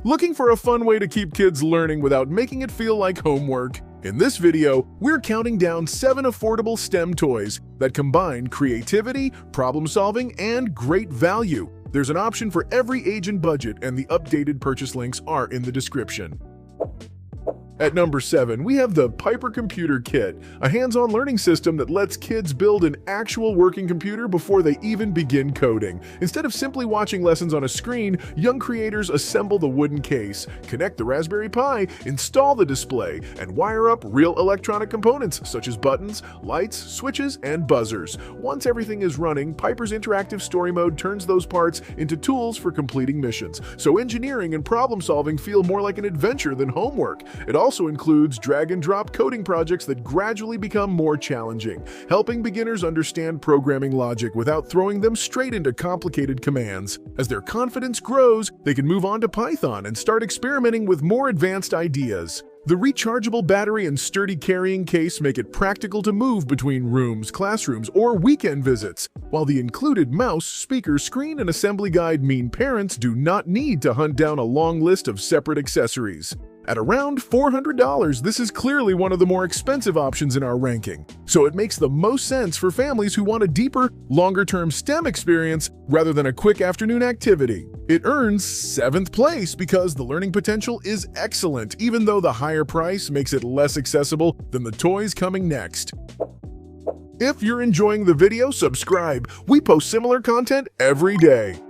Looking for a fun way to keep kids learning without making it feel like homework? In this video, we're counting down 7 affordable STEM toys that combine creativity, problem-solving, and great value. There's an option for every age and budget, and the updated purchase links are in the description. At number 7, we have the Piper Computer Kit, a hands-on learning system that lets kids build an actual working computer before they even begin coding. Instead of simply watching lessons on a screen, young creators assemble the wooden case, connect the Raspberry Pi, install the display, and wire up real electronic components such as buttons, lights, switches, and buzzers. Once everything is running, Piper's interactive story mode turns those parts into tools for completing missions, so engineering and problem-solving feel more like an adventure than homework. It also includes drag-and-drop coding projects that gradually become more challenging, helping beginners understand programming logic without throwing them straight into complicated commands. As their confidence grows, they can move on to Python and start experimenting with more advanced ideas. The rechargeable battery and sturdy carrying case make it practical to move between rooms, classrooms, or weekend visits, while the included mouse, speaker, screen, and assembly guide mean parents do not need to hunt down a long list of separate accessories. At around $400, this is clearly one of the more expensive options in our ranking, so it makes the most sense for families who want a deeper, longer-term STEM experience rather than a quick afternoon activity. It earns 7th place because the learning potential is excellent, even though the higher price makes it less accessible than the toys coming next. If you're enjoying the video, subscribe. We post similar content every day.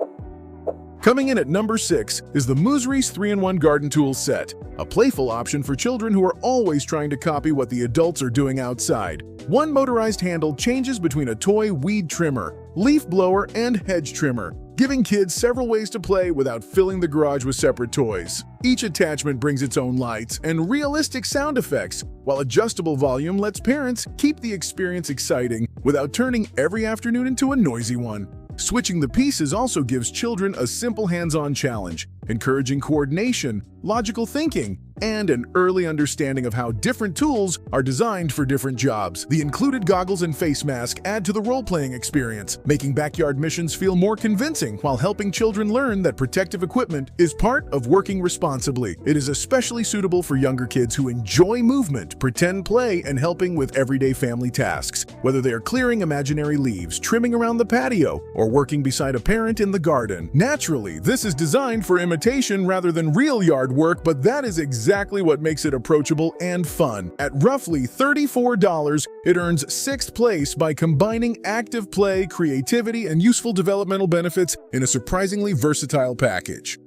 Coming in at number 6 is the Musarees 3-in-1 Garden Tools Set, a playful option for children who are always trying to copy what the adults are doing outside. One motorized handle changes between a toy weed trimmer, leaf blower, and hedge trimmer, giving kids several ways to play without filling the garage with separate toys. Each attachment brings its own lights and realistic sound effects, while adjustable volume lets parents keep the experience exciting without turning every afternoon into a noisy one. Switching the pieces also gives children a simple hands-on challenge, encouraging coordination, logical thinking, and an early understanding of how different tools are designed for different jobs. The included goggles and face mask add to the role-playing experience, making backyard missions feel more convincing while helping children learn that protective equipment is part of working responsibly. It is especially suitable for younger kids who enjoy movement, pretend play, and helping with everyday family tasks, whether they are clearing imaginary leaves, trimming around the patio, or working beside a parent in the garden. Naturally, this is designed for imitation rather than real yard work, but that is exactly what makes it approachable and fun. At roughly $34, it earns 6th place by combining active play, creativity, and useful developmental benefits in a surprisingly versatile package.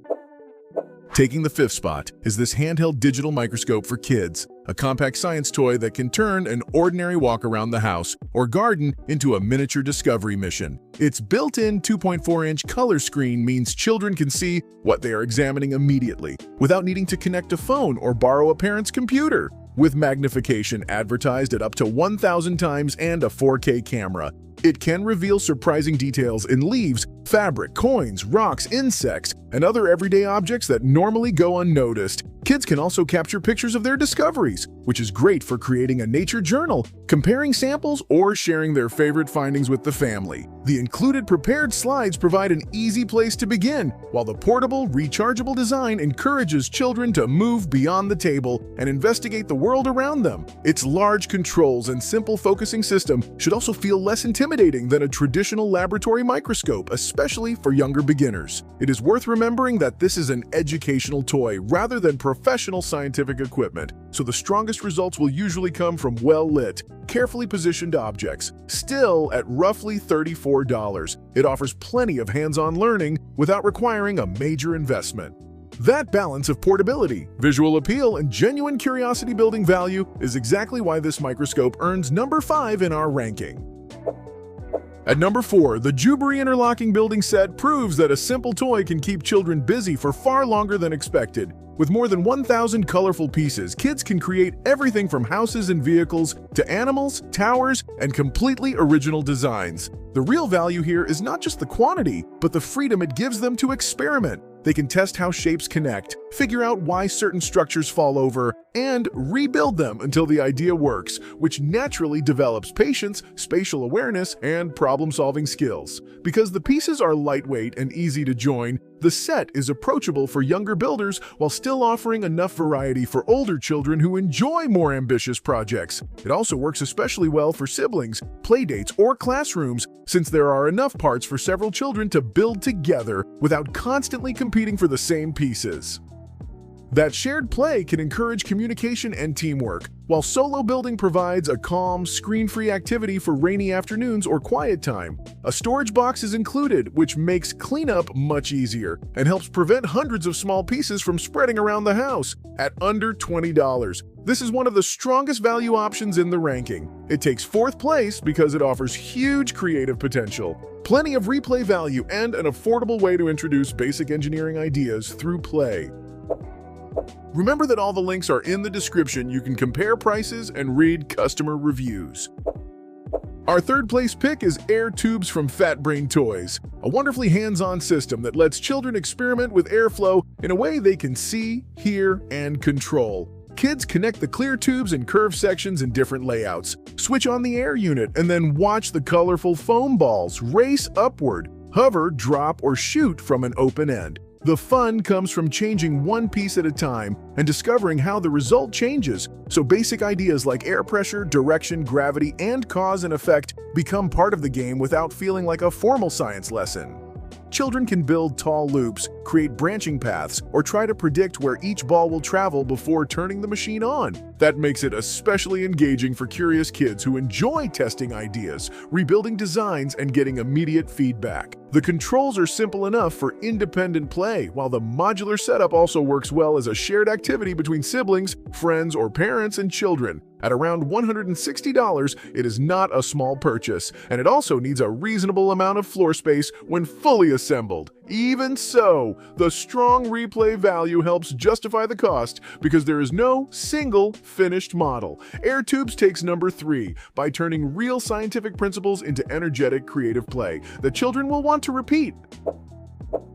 Taking the 5th spot is this handheld digital microscope for kids, a compact science toy that can turn an ordinary walk around the house or garden into a miniature discovery mission. Its built-in 2.4-inch color screen means children can see what they are examining immediately, without needing to connect a phone or borrow a parent's computer. With magnification advertised at up to 1,000 times and a 4K camera, it can reveal surprising details in leaves, fabric, coins, rocks, insects, and other everyday objects that normally go unnoticed. Kids can also capture pictures of their discoveries, which is great for creating a nature journal, comparing samples, or sharing their favorite findings with the family. The included prepared slides provide an easy place to begin, while the portable, rechargeable design encourages children to move beyond the table and investigate the world around them. Its large controls and simple focusing system should also feel less intimidating than a traditional laboratory microscope, especially for younger beginners. It is worth remembering that this is an educational toy rather than professional scientific equipment, so the strongest results will usually come from well-lit, carefully positioned objects. Still, at roughly $34, it offers plenty of hands-on learning without requiring a major investment. That balance of portability, visual appeal, and genuine curiosity-building value is exactly why this microscope earns number 5 in our ranking. At number 4, the Jubery Interlocking Building Set proves that a simple toy can keep children busy for far longer than expected. With more than 1,000 colorful pieces, kids can create everything from houses and vehicles to animals, towers, and completely original designs. The real value here is not just the quantity, but the freedom it gives them to experiment. They can test how shapes connect, figure out why certain structures fall over, and rebuild them until the idea works, which naturally develops patience, spatial awareness, and problem-solving skills. Because the pieces are lightweight and easy to join, the set is approachable for younger builders while still offering enough variety for older children who enjoy more ambitious projects. It also works especially well for siblings, playdates, or classrooms, since there are enough parts for several children to build together without constantly competing for the same pieces. That shared play can encourage communication and teamwork, while solo building provides a calm, screen-free activity for rainy afternoons or quiet time. A storage box is included, which makes cleanup much easier and helps prevent hundreds of small pieces from spreading around the house at under $20. This is one of the strongest value options in the ranking. It takes fourth place because it offers huge creative potential, plenty of replay value, and an affordable way to introduce basic engineering ideas through play. Remember that all the links are in the description. You can compare prices and read customer reviews. Our third place pick is Air Tubes from Fat Brain Toys, a wonderfully hands-on system that lets children experiment with airflow in a way they can see, hear, and control. Kids connect the clear tubes and curved sections in different layouts, switch on the air unit, and then watch the colorful foam balls race upward, hover, drop, or shoot from an open end. The fun comes from changing one piece at a time and discovering how the result changes, so basic ideas like air pressure, direction, gravity, and cause and effect become part of the game without feeling like a formal science lesson. Children can build tall loops, create branching paths, or try to predict where each ball will travel before turning the machine on. That makes it especially engaging for curious kids who enjoy testing ideas, rebuilding designs, and getting immediate feedback. The controls are simple enough for independent play, while the modular setup also works well as a shared activity between siblings, friends, or parents and children. At around $160, it is not a small purchase, and it also needs a reasonable amount of floor space when fully assembled. Even so, the strong replay value helps justify the cost because there is no single finished model. Air Tubes takes number 3 by turning real scientific principles into energetic, creative play that children will want to repeat.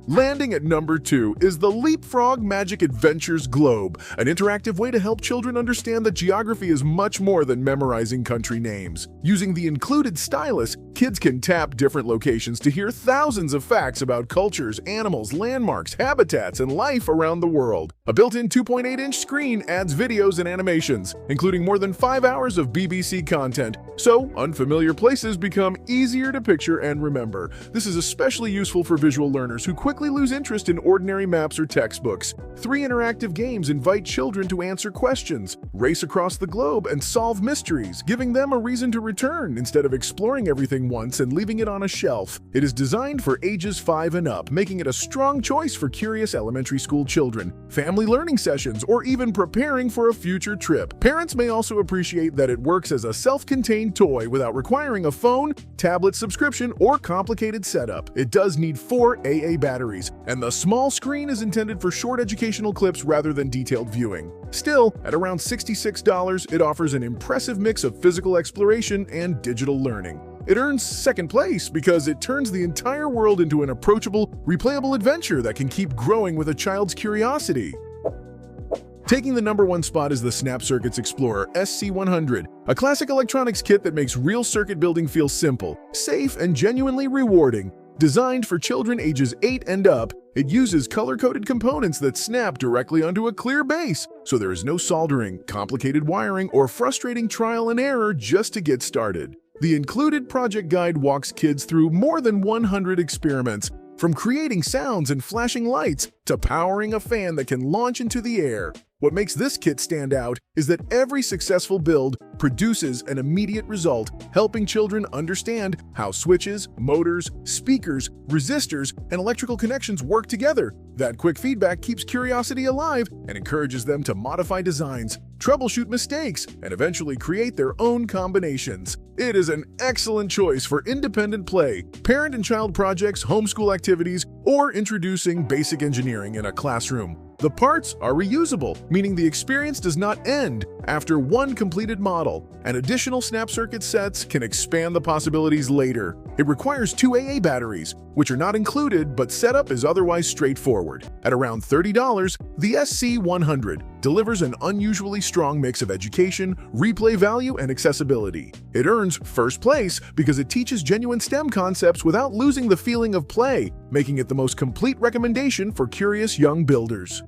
Landing at number 2 is the Leapfrog Magic Adventures Globe, an interactive way to help children understand that geography is much more than memorizing country names. Using the included stylus, kids can tap different locations to hear thousands of facts about cultures, animals, landmarks, habitats, and life around the world. A built-in 2.8-inch screen adds videos and animations, including more than 5 hours of BBC content, so unfamiliar places become easier to picture and remember. This is especially useful for visual learners who quickly lose interest in ordinary maps or textbooks. 3 interactive games invite children to answer questions, race across the globe, and solve mysteries, giving them a reason to return instead of exploring everything once and leaving it on a shelf. It is designed for ages 5 and up, making it a strong choice for curious elementary school children, family learning sessions, or even preparing for a future trip. Parents may also appreciate that it works as a self-contained toy without requiring a phone, tablet subscription, or complicated setup. It does need 4 AA batteries, and the small screen is intended for short educational clips rather than detailed viewing. Still, at around $66, it offers an impressive mix of physical exploration and digital learning. It earns second place because it turns the entire world into an approachable, replayable adventure that can keep growing with a child's curiosity. Taking the number 1 spot is the Snap Circuits Explorer SC100, a classic electronics kit that makes real circuit building feel simple, safe, and genuinely rewarding. Designed for children ages 8 and up, it uses color-coded components that snap directly onto a clear base, so there is no soldering, complicated wiring, or frustrating trial and error just to get started. The included project guide walks kids through more than 100 experiments, from creating sounds and flashing lights to powering a fan that can launch into the air. What makes this kit stand out is that every successful build produces an immediate result, helping children understand how switches, motors, speakers, resistors, and electrical connections work together. That quick feedback keeps curiosity alive and encourages them to modify designs, troubleshoot mistakes, and eventually create their own combinations. It is an excellent choice for independent play, parent and child projects, homeschool activities, or introducing basic engineering in a classroom. The parts are reusable, meaning the experience does not end after one completed model, and additional snap circuit sets can expand the possibilities later. It requires 2 AA batteries, which are not included, but setup is otherwise straightforward. At around $30, the SC100 delivers an unusually strong mix of education, replay value, and accessibility. It earns first place because it teaches genuine STEM concepts without losing the feeling of play, making it the most complete recommendation for curious young builders.